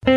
The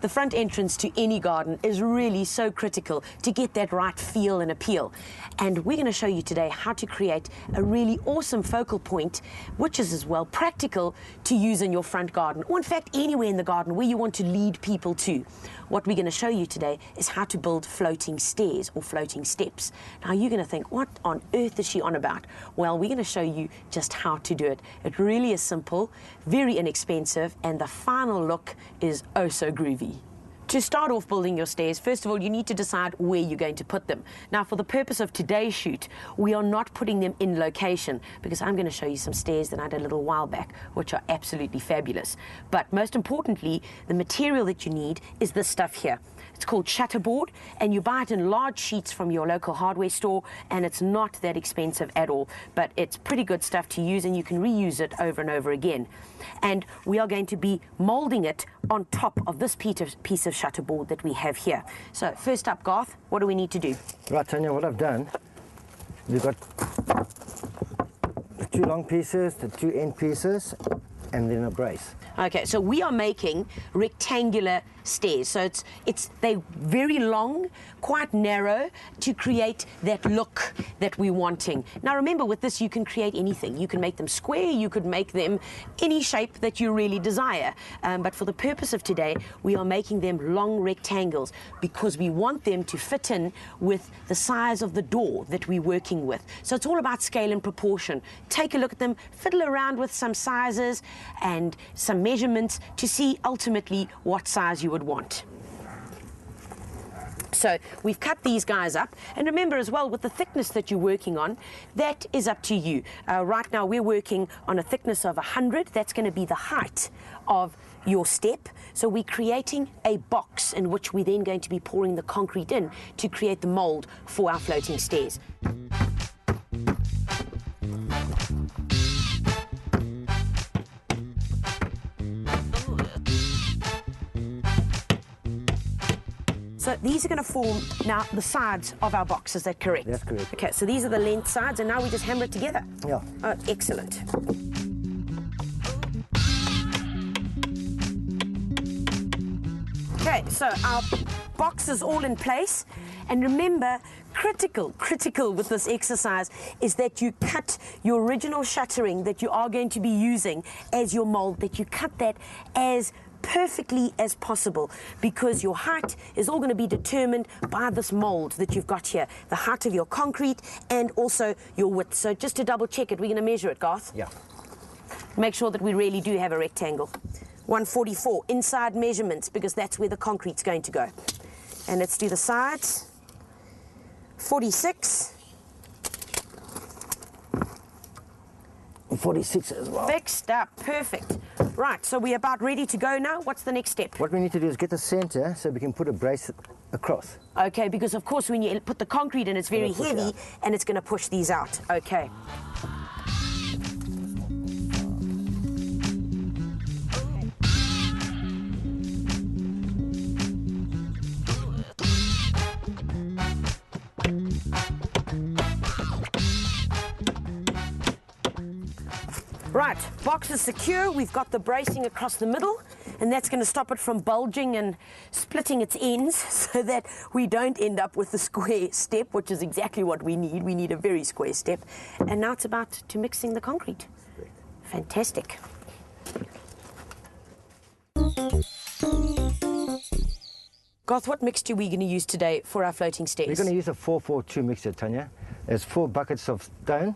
front entrance to any garden is really so critical to get that right feel and appeal. And we're going to show you today how to create a really awesome focal point, which is as well practical to use in your front garden, or in fact anywhere in the garden where you want to lead people to. What we're going to show you today is how to build floating stairs or floating steps. Now you're going to think, what on earth is she on about? Well, we're going to show you just how to do it. It really is simple, very inexpensive, and the final look is oh so groovy. To start off building your stairs, first of all, you need to decide where you're going to put them. Now, for the purpose of today's shoot, we are not putting them in location because I'm going to show you some stairs that I did a little while back, which are absolutely fabulous. But most importantly, the material that you need is this stuff here. It's called shutterboard, and you buy it in large sheets from your local hardware store, and it's not that expensive at all, but it's pretty good stuff to use, and you can reuse it over and over again. And we are going to be molding it on top of this piece of shutterboard that we have here. So first up, Garth, what do we need to do? Right, Tanya, what I've done, we've got the two long pieces, the two end pieces, and then a brace. Okay, so we are making rectangular stairs. So they're very long, quite narrow, to create that look that we're wanting. Now remember, with this you can create anything. You can make them square, you could make them any shape that you really desire. But for the purpose of today, we are making them long rectangles because we want them to fit in with the size of the door that we're working with. So it's all about scale and proportion. Take a look at them, fiddle around with some sizes and some measurements to see ultimately what size you would want. So we've cut these guys up, and remember as well, with the thickness that you're working on, that is up to you. Right now we're working on a thickness of 100. That's going to be the height of your step. So we're creating a box in which we're then going to be pouring the concrete in to create the mold for our floating stairs. So these are going to form now the sides of our box. Is that correct? That's correct. Okay, so these are the length sides, and now we just hammer it together. Yeah. Oh, excellent. Okay, so our box is all in place, and remember, critical with this exercise is that you cut your original shuttering that you are going to be using as your mold, that you cut that as perfectly as possible, because your height is all going to be determined by this mold that you've got here, the height of your concrete and also your width. So just to double check it, we're going to measure it, Garth. Yeah. Make sure that we really do have a rectangle. 144 inside measurements, because that's where the concrete's going to go. And let's do the sides. 46. 46 as well. Fixed up, perfect. Right, so we're about ready to go now. What's the next step? What we need to do is get the center so we can put a brace across. Okay, because of course when you put the concrete in, it's very heavy and it's going to push these out. Okay. Right, box is secure. We've got the bracing across the middle, and that's going to stop it from bulging and splitting its ends so that we don't end up with the square step, which is exactly what we need. We need a very square step. And now it's about to mixing the concrete. Fantastic. Garth, what mixture are we going to use today for our floating stairs? We're going to use a 4-4-2 mixture, Tanya. There's 4 buckets of stone,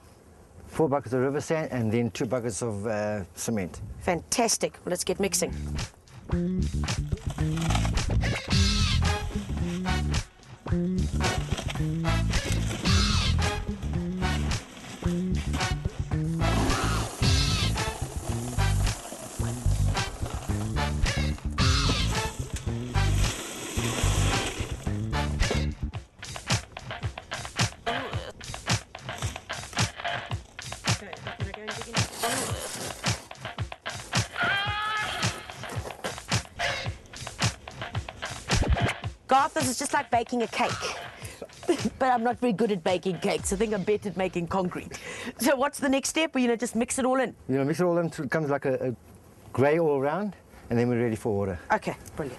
4 buckets of river sand, and then 2 buckets of cement. Fantastic. Well, let's get mixing. Garth, this is just like baking a cake. but I'm not very good at baking cakes. I think I'm better at making concrete. So what's the next step? Well, just mix it all in. Mix it all in until it comes like a grey all around, and then we're ready for water. Okay, brilliant.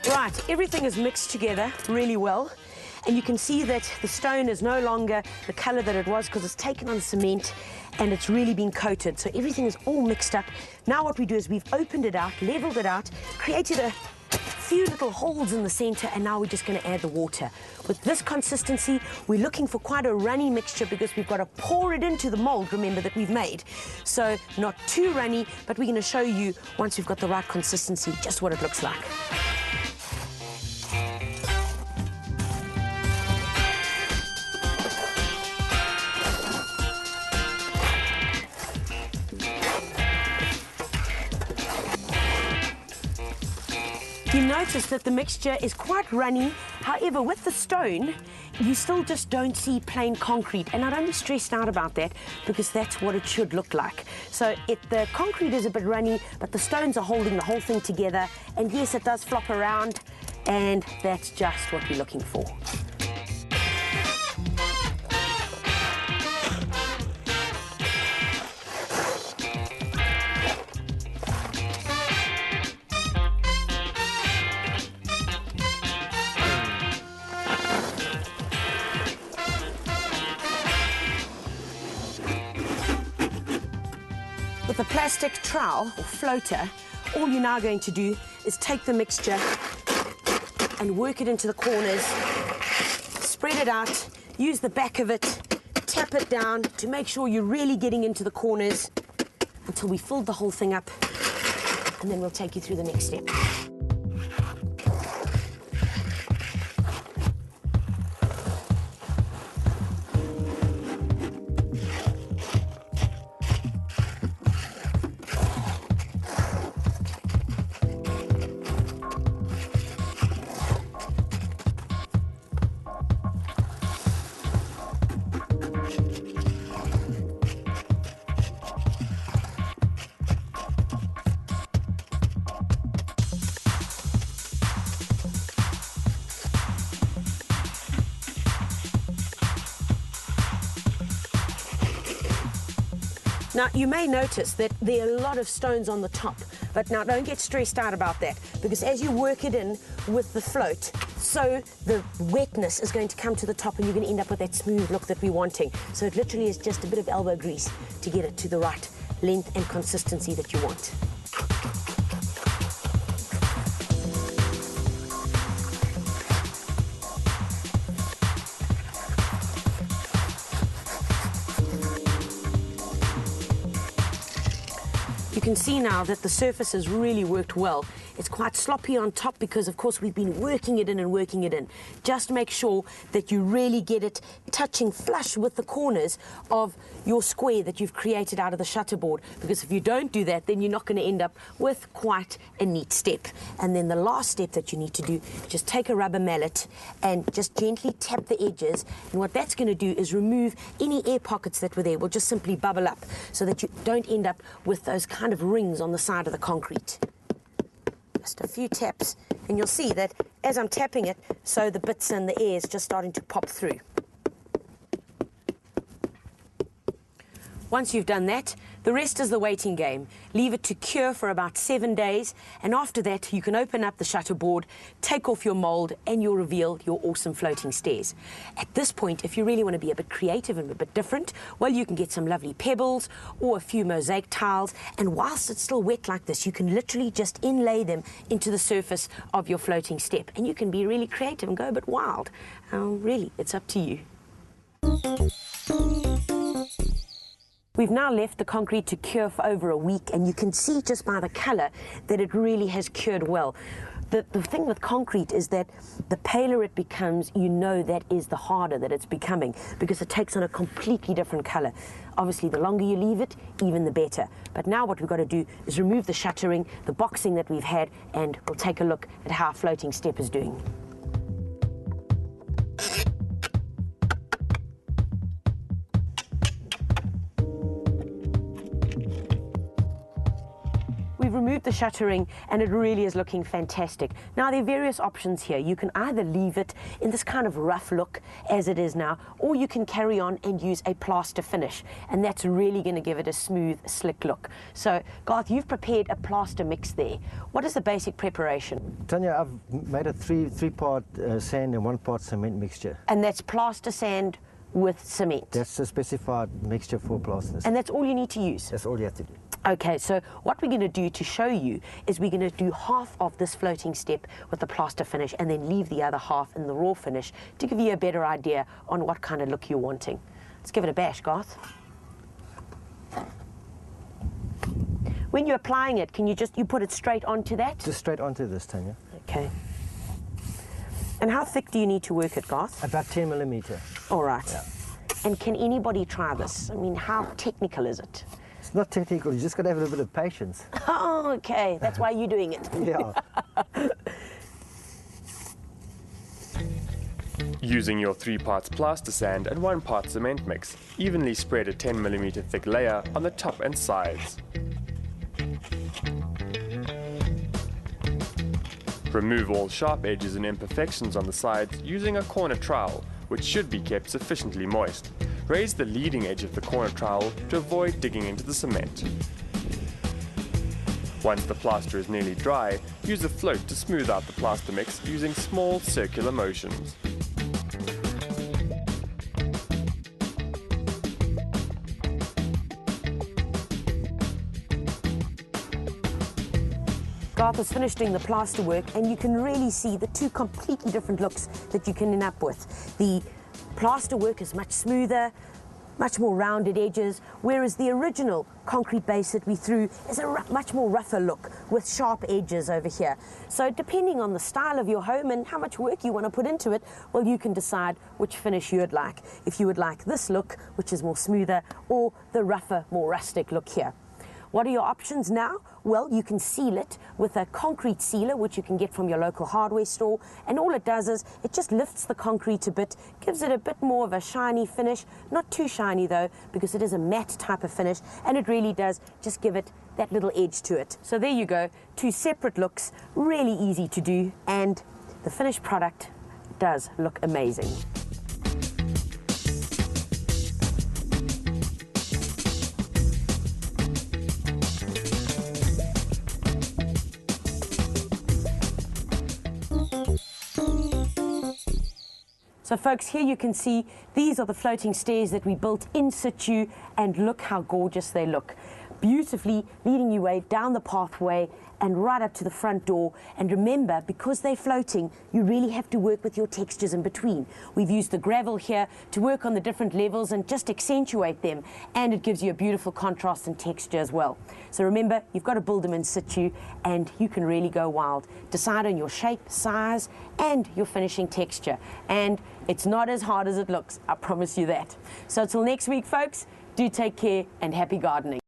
Right, everything is mixed together really well. And you can see that the stone is no longer the colour that it was because it's taken on cement and it's really been coated. So everything is all mixed up. Now what we do is we've opened it out, levelled it out, created a few little holes in the centre, and now we're just going to add the water. With this consistency, we're looking for quite a runny mixture because we've got to pour it into the mould, remember, that we've made. So not too runny, but we're going to show you, once we've got the right consistency, just what it looks like. You notice that the mixture is quite runny. However, with the stone, you still just don't see plain concrete. And I don't be stressed out about that because that's what it should look like. So the concrete is a bit runny, but the stones are holding the whole thing together. And yes, it does flop around, and that's just what we're looking for. With a plastic trowel or floater, all you're now going to do is take the mixture and work it into the corners, spread it out, use the back of it, tap it down to make sure you're really getting into the corners until we filled the whole thing up, and then we'll take you through the next step. Now, you may notice that there are a lot of stones on the top, but now don't get stressed out about that, because as you work it in with the float, so the wetness is going to come to the top and you're going to end up with that smooth look that we're wanting. So it literally is just a bit of elbow grease to get it to the right length and consistency that you want. You can see now that the surface has really worked well. It's quite sloppy on top because, of course, we've been working it in and working it in. Just make sure that you really get it touching flush with the corners of your square that you've created out of the shutterboard, because if you don't do that, then you're not going to end up with quite a neat step. And then the last step that you need to do, just take a rubber mallet and just gently tap the edges. And what that's going to do is remove any air pockets that were there. Will just simply bubble up so that you don't end up with those kind of rings on the side of the concrete. Just a few taps, and you'll see that as I'm tapping it, so the bits and the air is just starting to pop through. Once you've done that, the rest is the waiting game. Leave it to cure for about 7 days, and after that you can open up the shutterboard, take off your mould, and you'll reveal your awesome floating stairs. At this point, if you really want to be a bit creative and a bit different, well, you can get some lovely pebbles or a few mosaic tiles, and whilst it's still wet like this, you can literally just inlay them into the surface of your floating step, and you can be really creative and go a bit wild. Really, it's up to you. We've now left the concrete to cure for over a week, and you can see just by the colour that it really has cured well. The thing with concrete is that the paler it becomes, you know that is the harder that it's becoming, because it takes on a completely different colour. Obviously, the longer you leave it, even the better. But now what we've got to do is remove the shuttering, the boxing that we've had, and we'll take a look at how our floating step is doing. we've removed the shuttering and it really is looking fantastic. Now there are various options here. You can either leave it in this kind of rough look as it is now, or you can carry on and use a plaster finish, and that's really going to give it a smooth, slick look. So Garth, you've prepared a plaster mix there. What is the basic preparation? Tanya, I've made a three-part sand and 1-part cement mixture. And that's plaster sand with cement? That's a specified mixture for plasters. And that's all you need to use? That's all you have to do. Okay, so what we're going to do to show you is we're going to do half of this floating step with the plaster finish and then leave the other half in the raw finish to give you a better idea on what kind of look you're wanting. Let's give it a bash, Garth. When you're applying it, can you put it straight onto that? Just straight onto this, Tanya. Okay. And how thick do you need to work it, Garth? About 10 millimeter. All right. Yeah. And can anybody try this? I mean, how technical is it? It's not technical, you just got to have a little bit of patience. Oh, okay. That's why you're doing it. Yeah. Using your 3 parts plaster sand and 1 part cement mix, evenly spread a 10 millimeter thick layer on the top and sides. Remove all sharp edges and imperfections on the sides using a corner trowel, which should be kept sufficiently moist. Raise the leading edge of the corner trowel to avoid digging into the cement. Once the plaster is nearly dry, use a float to smooth out the plaster mix using small circular motions. Garth has finished doing the plaster work, and you can really see the 2 completely different looks that you can end up with. The plaster work is much smoother, much more rounded edges, whereas the original concrete base that we threw is a much more rougher look with sharp edges over here. So depending on the style of your home and how much work you want to put into it, well, you can decide which finish you would like. If you would like this look, which is more smoother, or the rougher, more rustic look here. What are your options now? Well, you can seal it with a concrete sealer, which you can get from your local hardware store. And all it does is it just lifts the concrete a bit, gives it a bit more of a shiny finish. Not too shiny though, because it is a matte type of finish, and it really does just give it that little edge to it. So there you go, 2 separate looks, really easy to do, and the finished product does look amazing. So folks, here you can see these are the floating stairs that we built in situ, and look how gorgeous they look. Beautifully leading you way down the pathway and right up to the front door. And remember, because they're floating, you really have to work with your textures in between. We've used the gravel here to work on the different levels and just accentuate them, and it gives you a beautiful contrast and texture as well. So remember, you've got to build them in situ, and you can really go wild. Decide on your shape, size, and your finishing texture. And it's not as hard as it looks, I promise you that. So until next week, folks, do take care and happy gardening.